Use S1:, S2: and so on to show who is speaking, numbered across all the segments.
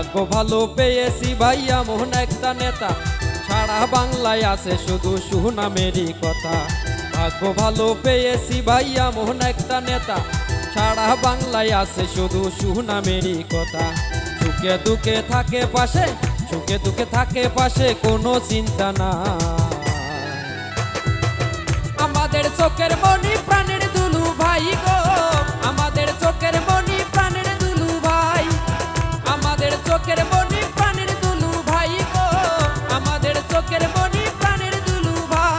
S1: ভাগ্য ভালো পেয়েছি ভাইয়া মোহন একটা নেতা, সারা বাংলায় আছে শুধু সুনামেরই কথা। ভাগ্য ভালো পেয়েছি ভাইয়া মোহন একটা নেতা, সারা বাংলায় আছে শুধু সুনামেরই কথা। সুখে দুঃখে থাকে পাশে, সুখে দুঃখে থাকে পাশে, কোনো চিন্তা না। আমাদের চোখের মনি প্রাণের দুলু ভাই গো, আমাদের চোখের মনি প্রাণের দুলু ভাই, আমাদের চোখের মনি প্রাণের দুলু ভাই গো, আমাদের চোখের মনি প্রাণের দুলু ভাই।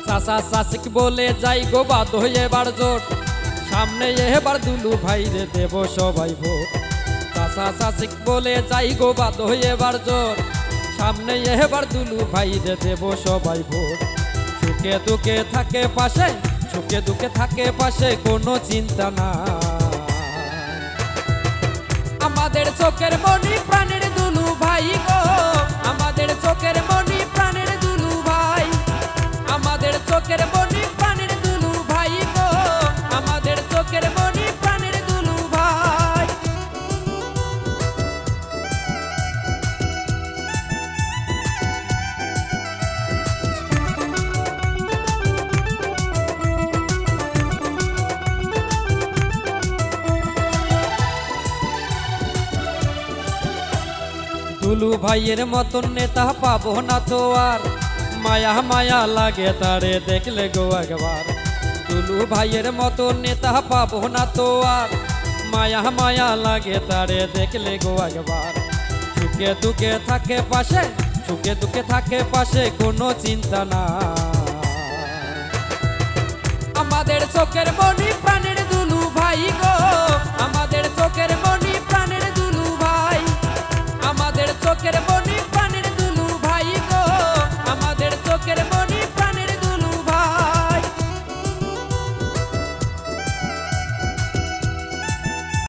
S1: চাচা চাচিক বলে যাই গো বাদ হয়ে এবার জোট, সামনে এবার দুলু ভাই রে দেব সবাই ভোট। চাচা চাচিক বলে যাই গো বাদ হয়ে এবার জোট, সামনে এবার দুলু ভাই রে দেব সবাই ভোট। সুখে দুঃখে থাকে পাশে, সুখে দুঃখে থাকে পাশে, কোনো চিন্তা না। আমাদের চোখের মনি প্রাণের দুলু ভাই গো, আমাদের চোখের মনি প্রাণের দুলু ভাই, আমাদের চোখের মনি প্রাণের দুলু ভাই গো, আমাদের চোখের মনি প্রাণের দুলু ভাই। দুলু ভাইয়ের মতন নেতা পাবো না তো আর, মায়া মায়া লাগে তারে দেখলে গো একবার। দুলু ভাইয়ের মতন নেতা পাবো না তো আর, মায়া মায়া লাগে তারে দেখলে গো একবার। সুখে দুঃখে থাকে পাশে, সুখে দুঃখে থাকে পাশে, কোনো চিন্তা না। আমাদের চোখের মনি প্রাণের দুলু ভাই গো, আমাদের চোখের মনি প্রাণের দুলু ভাই, আমাদের চোখের